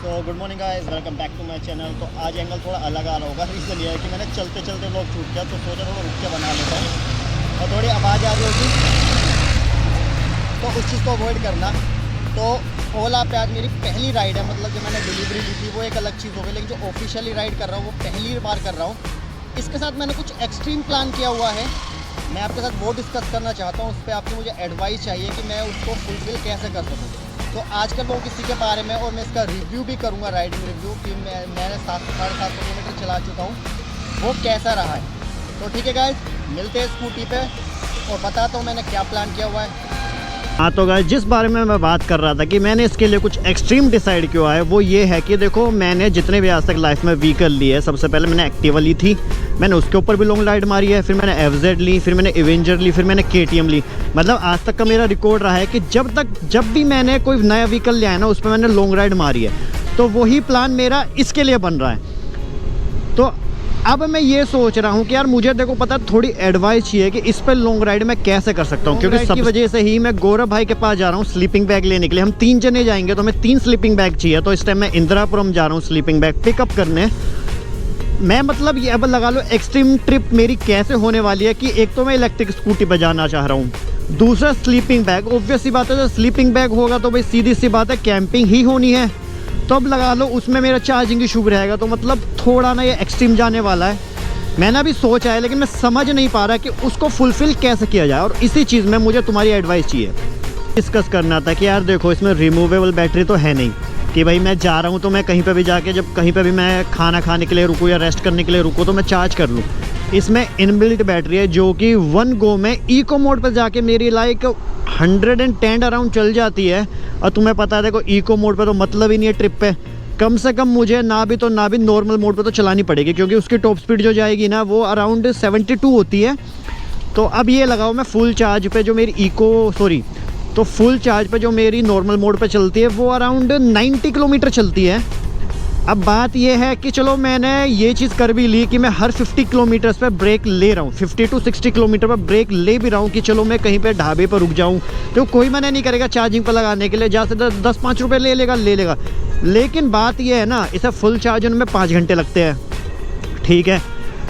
तो good morning guys, welcome back to my channel. तो आज एंगल थोड़ा अलग आ रहा होगा। रीज़न ये है कि मैंने चलते चलते व्लॉग शूट किया, तो सोचा थोड़ा रुक के बना लेता हूँ और थोड़ी आवाज़ आ रही होगी तो उस चीज़ को अवॉइड करना। तो ओला पे आज मेरी पहली राइड है, मतलब जो मैंने डिलीवरी ली थी वो एक अलग चीज़ हो गई, लेकिन जो ऑफिशियली राइड कर रहा हूँ वो पहली बार कर रहा हूँ। इसके साथ मैंने कुछ एक्सट्रीम प्लान किया हुआ है, मैं आपके साथ वो डिस्कस करना चाहता हूँ। उस पर आपकी मुझे एडवाइस चाहिए कि मैं उसको फुलफिल कैसे कर सकूँ। तो आज का लोग इसी के बारे में, और मैं इसका रिव्यू भी करूँगा, राइडिंग रिव्यू कि मैंने 700-750 किलोमीटर चला चुका हूँ, वो कैसा रहा है। तो ठीक है गाइस, मिलते हैं स्कूटी पे और बताता हूँ मैंने क्या प्लान किया हुआ है। हाँ तो गाइस, जिस बारे में मैं बात कर रहा था कि मैंने इसके लिए कुछ एक्सट्रीम डिसाइड किया है, वो ये है कि देखो मैंने जितने भी आज तक लाइफ में व्हीकल लिए है, सबसे पहले मैंने एक्टिवा ली थी, मैंने उसके ऊपर भी लॉन्ग राइड मारी है, फिर मैंने एफजेड ली, फिर मैंने एवेंजर ली, फिर मैंने केटीएम ली। मतलब आज तक का मेरा रिकॉर्ड रहा है कि जब भी मैंने कोई नया व्हीकल लिया है ना, उस पर मैंने लॉन्ग राइड मारी है। तो वही प्लान मेरा इसके लिए बन रहा है। तो अब मैं ये सोच रहा हूँ कि यार मुझे देखो पता थोड़ी एडवाइस चाहिए कि इस पर लॉन्ग राइड मैं कैसे कर सकता हूँ, क्योंकि सबकी वजह से ही मैं गौरव भाई के पास जा रहा हूँ स्लीपिंग बैग लेने के लिए। हम 3 जने जाएंगे तो हमें 3 स्लीपिंग बैग चाहिए। तो इस टाइम मैं इंदिरापुरम जा रहा हूँ स्लीपिंग बैग पिकअप करने। मैं मतलब ये अब लगा लो एक्सट्रीम ट्रिप मेरी कैसे होने वाली है कि एक तो मैं इलेक्ट्रिक स्कूटी पर जाना चाह रहा हूँ, दूसरा स्लीपिंग बैग। ऑब्वियस सी बात है, जो स्लीपिंग बैग होगा तो भाई सीधी सी बात है कैंपिंग ही होनी है। तो अब लगा लो उसमें मेरा चार्जिंग इशू रहेगा, तो मतलब थोड़ा ना ये एक्सट्रीम जाने वाला है। मैंने अभी सोचा है लेकिन मैं समझ नहीं पा रहा कि उसको फुलफ़िल कैसे किया जाए, और इसी चीज़ में मुझे तुम्हारी एडवाइस चाहिए। डिस्कस करना था कि यार देखो इसमें रिमूवेबल बैटरी तो है नहीं कि भाई मैं जा रहा हूँ तो मैं कहीं पे भी जाके, जब कहीं पे भी मैं खाना खाने के लिए रुकूँ या रेस्ट करने के लिए रुकूँ तो मैं चार्ज कर लूँ। इसमें इनबिल्ट बैटरी है जो कि 1 गो में इको मोड पर जाके मेरी लाइक 110 अराउंड चल जाती है। और तुम्हें पता है देखो इको मोड पर तो मतलब ही नहीं है ट्रिप पे, कम से कम मुझे ना भी नॉर्मल मोड पे तो चलानी पड़ेगी, क्योंकि उसकी टॉप स्पीड जो जाएगी ना वो अराउंड 72 होती है। तो अब ये लगाओ मैं फुल चार्ज पे जो मेरी फुल चार्ज पे जो मेरी नॉर्मल मोड पे चलती है वो अराउंड 90 किलोमीटर चलती है। अब बात ये है कि चलो मैंने ये चीज़ कर भी ली कि मैं हर 50 किलोमीटर पे ब्रेक ले रहा हूँ, 50 to 60 किलोमीटर पर ब्रेक ले भी रहा हूँ कि चलो मैं कहीं पे ढाबे पर रुक जाऊँ, तो कोई मना नहीं करेगा चार्जिंग पर लगाने के लिए, ज़्यादा से 10-5 रुपये ले लेगा। लेकिन बात ये है ना, इसे फुल चार्ज होने में 5 घंटे लगते हैं, ठीक है।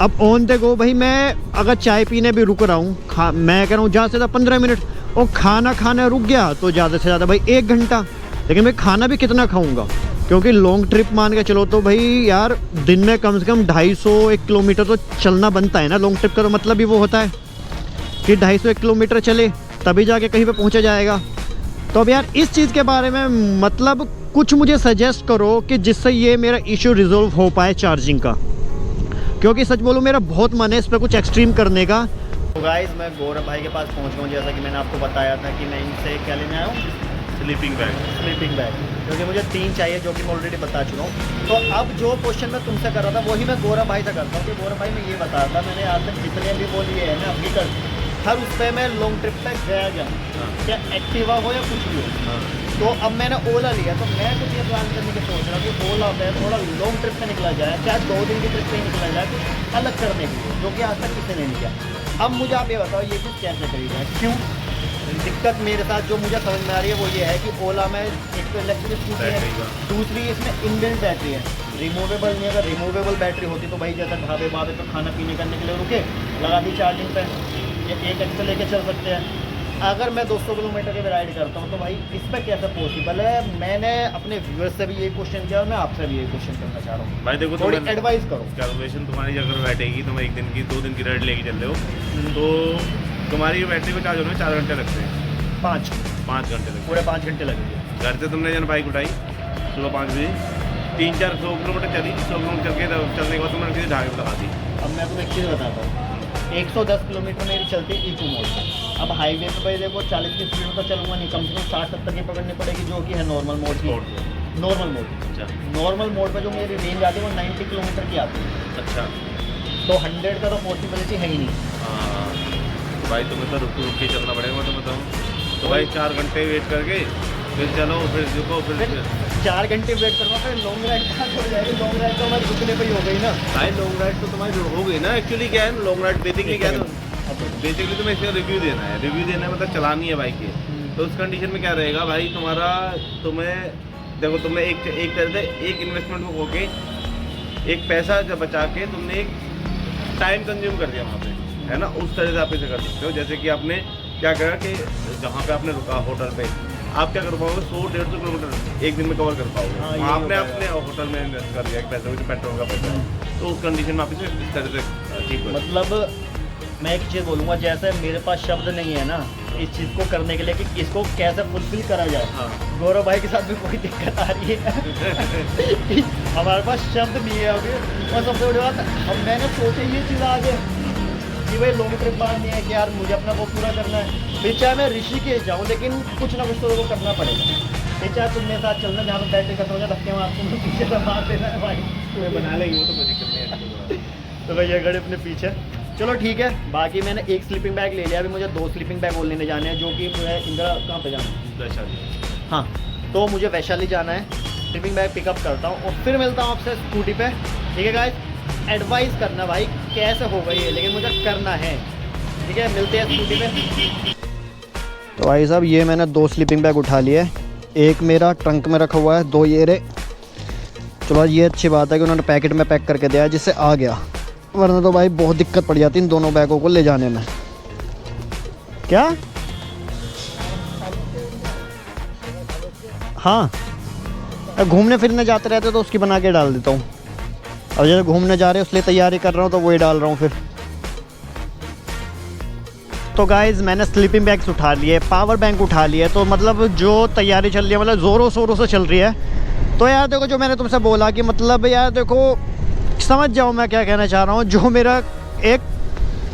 अब ऑन द गो भाई मैं अगर चाय पीने भी रुक रहा हूँ, मैं कह रहा हूँ ज़्यादा से ज़्यादा 15 मिनट, और खाना खाने रुक गया तो ज़्यादा से ज़्यादा भाई 1 घंटा। लेकिन मैं खाना भी कितना खाऊँगा, क्योंकि लॉन्ग ट्रिप मान के चलो तो भाई यार दिन में कम से कम 250-1 किलोमीटर तो चलना बनता है ना। लॉन्ग ट्रिप का तो मतलब ही वो होता है कि 250-1 किलोमीटर चले तभी जाके कहीं पे पहुंचा जाएगा। तो अब यार इस चीज़ के बारे में मतलब कुछ मुझे सजेस्ट करो कि जिससे ये मेरा इशू रिजॉल्व हो पाए चार्जिंग का, क्योंकि सच बोलो मेरा बहुत मन है इस पर कुछ एक्सट्रीम करने का। तो गाइस, मैं गौरव भाई के पास पहुँच गया हूँ। जैसा कि मैंने आपको बताया था कि मैं इनसे क्या लेने आया हूँ, स्लीपिंग बैग, क्योंकि मुझे 3 चाहिए, जो कि मैं ऑलरेडी बता चुका हूँ। तो अब जो क्वेश्चन मैं तुमसे कर रहा था वही मैं गौरव भाई से करता हूँ कि गौरव भाई मैं ये बता रहा था, मैंने आज तक जितने भी वो लिए हैं ना व्हीकल, हर उस पर मैं लॉन्ग ट्रिप पर गया क्या एक्टिवा हो या कुछ भी हो। तो अब मैंने ओला लिया, तो मैं कुछ ये प्लान करने की सोच रहा हूँ कि ओला पे थोड़ा लॉन्ग ट्रिप पे निकला जाए, चाहे 2 दिन की ट्रिप पे निकला जाए, कुछ अलग करने के लिए, जो कि आज तक किसी ने नहीं किया। अब मुझे आप ये बताओ ये चीज़ कैसे करी जाए, क्यों दिक्कत मेरे साथ जो मुझे समझ में आ रही है वो ये है कि ओला में एक तो इलेक्ट्रिक स्कूटी है, दूसरी इसमें इनबिल्ट बैटरी है, रिमूवेबल नहीं। अगर रिमूवेबल बैटरी होती तो भाई जैसा ढाबे बाबे पर खाना पीने करने के लिए रुके, लगा दी चार्जिंग पे, ये 1 घंटे लेके चल सकते हैं। अगर मैं 200 किलोमीटर की भी राइड करता हूँ तो भाई इस पर कैसे पॉसिबल है। मैंने अपने व्यूअर्स से भी यही क्वेश्चन किया और मैं आपसे भी यही क्वेश्चन करना चाह रहा हूँ भाई। देखो थोड़ी एडवाइस करो। कैलकुलेशन तुम्हारी अगर बैठेगी, तुम 1 दिन की 2 दिन की राइड लेके चल रहे हो तो तुम्हारी बैटरी पे चार्ज होने में 4 घंटे लगते हैं। 5 घंटे लगते, पूरे 5 घंटे लगेंगे। घर से तुमने जन बाइक उठाई सुबह 5 बजे, 300-400 किलोमीटर चली, 100 किलोमीटर चल के चलने के बाद तुमने सीधे ढाबे पर लगा दी। अब मैं तुम्हें एक चीज़ बताता हूँ, 110 किलोमीटर मेरी चलती है इको मोड पर। अब हाईवे पे भाई देखो 40 की स्पीड में तो चलूँगा नहीं, कम से कम 60-70 की पकड़नी पड़ेगी, जो कि है नॉर्मल मोड की। नॉर्मल मोड पर जो मेरी रेंज आती है वो 90 किलोमीटर की आती है। अच्छा, तो 100 का तो पॉसिबिलिटी है ही नहीं। हाँ भाई तुम्हें तो रुक के चलना पड़ेगा, मैं तो बताऊँ। तो भाई 4 घंटे वेट करके फिर चलो, फिर रुको, फिर 4 घंटे वेट करना, फिर लॉन्ग राइड कहाँ हो जाएगी। लॉन्ग राइड तो हमारी रुकने पर ही हो गई ना भाई। लॉन्ग राइड तो तुम्हारी हो गई ना। एक्चुअली क्या है लॉन्ग राइड बेसिकली क्या है, बेसिकली तुम्हें इसका रिव्यू देना है, मतलब चलानी है बाइक की। तो उस कंडीशन में क्या रहेगा भाई, तुम्हें देखो तुमने एक तरह से एक इन्वेस्टमेंट को होके एक पैसा जब बचा के तुमने एक टाइम कंज्यूम कर दिया वहाँ पे, है ना। उस तरह से आप इसे कर सकते हो। जैसे कि आपने क्या करा कि जहाँ पे आपने रुका होटल पे, आप क्या कर पाओगे 100-150 किलोमीटर एक दिन में कवर कर पाओगे। हाँ, वहाँ आपने अपने होटल में इन्वेस्ट कर दिया एक पैसा, जो पेट्रोल का पैसा है, तो उस कंडीशन में आप इसे इस तरह से ठीक हो। मतलब मैं एक चीज़ बोलूँगा, जैसे मेरे पास शब्द नहीं है ना इस चीज़ को करने के लिए कि इसको कैसे फुलफिल करा जाए। हाँ। गौरव भाई के साथ भी कोई दिक्कत आ रही है हमारे पास शब्द नहीं है अभी। और सबसे बड़ी बात, हम मैंने सोची ये चीज़ आगे कि भाई लॉन्ग ट्रिप मारनी है कि यार मुझे अपना वो पूरा करना है। फिर चाहे मैं ऋषिकेश जाऊँ, लेकिन कुछ ना कुछ तो वो करना पड़ेगा। फिर चाहे तुम मेरे साथ चलना, जहाँ पर बैटरी खत्म हो जाए धक्के मार तुम पीछे से मार देना है भाई, तुम्हें बना लेंगे, वो तो कोई दिक्कत नहीं है। तो भैया खड़े अपने पीछे। चलो ठीक है, बाकी मैंने एक स्लीपिंग बैग ले लिया, अभी मुझे 2 स्लीपिंग बैग और लेने जाने हैं, जो कि मुझे इंदिरा कहाँ पे जाना है, वैशाली। हाँ तो मुझे वैशाली जाना है। स्लीपिंग बैग पिकअप करता हूँ और फिर मिलता हूँ आपसे स्कूटी पे। ठीक है गाइस, एडवाइस करना भाई कैसे हो गई है, लेकिन मुझे करना है। ठीक है, मिलते हैं स्कूटी पे। तो भाई साहब ये मैंने 2 स्लीपिंग बैग उठा लिए है, एक मेरा ट्रंक में रखा हुआ है, 2 ये रे। चलो ये अच्छी बात है कि उन्होंने पैकेट में पैक करके दिया है जिससे आ गया, वरना तो भाई बहुत दिक्कत पड़ जाती इन दोनों बैगों को ले जाने में। क्या? हाँ, घूमने फिरने जाते रहते तो उसकी बना के डाल देता हूँ। अब जैसे घूमने जा रहे हैं इसलिए तैयारी कर रहा हूँ तो वही डाल रहा हूँ फिर। तो गाइज़ मैंने स्लीपिंग बैग्स उठा लिए, पावर बैंक उठा लिए, तो मतलब जो तैयारी चल रही है मतलब ज़ोरों शोरों से चल रही है। तो यार देखो, जो मैंने तुमसे बोला कि मतलब यार देखो समझ जाओ मैं क्या कहना चाह रहा हूँ, जो मेरा एक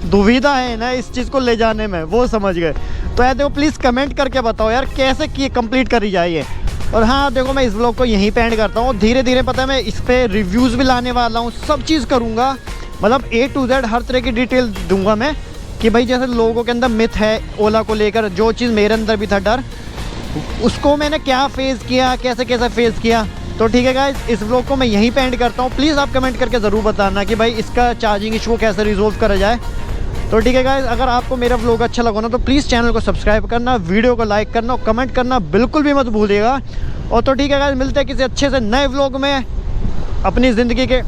दुविधा है ना इस चीज़ को ले जाने में, वो समझ गए। तो यार देखो प्लीज़ कमेंट करके बताओ यार कैसे की कंप्लीट करी जाए। और हाँ देखो, मैं इस व्लॉग को यहीं पे एंड करता हूँ। धीरे धीरे पता है मैं इस पर रिव्यूज़ भी लाने वाला हूँ, सब चीज़ करूँगा, मतलब A to Z हर तरह की डिटेल दूंगा मैं, कि भाई जैसे लोगों के अंदर मिथ है ओला को लेकर, जो चीज़ मेरे अंदर भी था डर, उसको मैंने क्या फेस किया, कैसे कैसे फेस किया। तो ठीक है गाइस, इस व्लॉग को मैं यहीं पे एंड करता हूँ। प्लीज़ आप कमेंट करके ज़रूर बताना कि भाई इसका चार्जिंग इशू कैसे रिजोल्व करा जाए। तो ठीक है गाइस, अगर आपको मेरा व्लॉग अच्छा लगा ना तो प्लीज़ चैनल को सब्सक्राइब करना, वीडियो को लाइक करना और कमेंट करना बिल्कुल भी मत भूलिएगा। और तो ठीक है गाइस, मिलते हैं किसी अच्छे से नए व्लॉग में अपनी ज़िंदगी के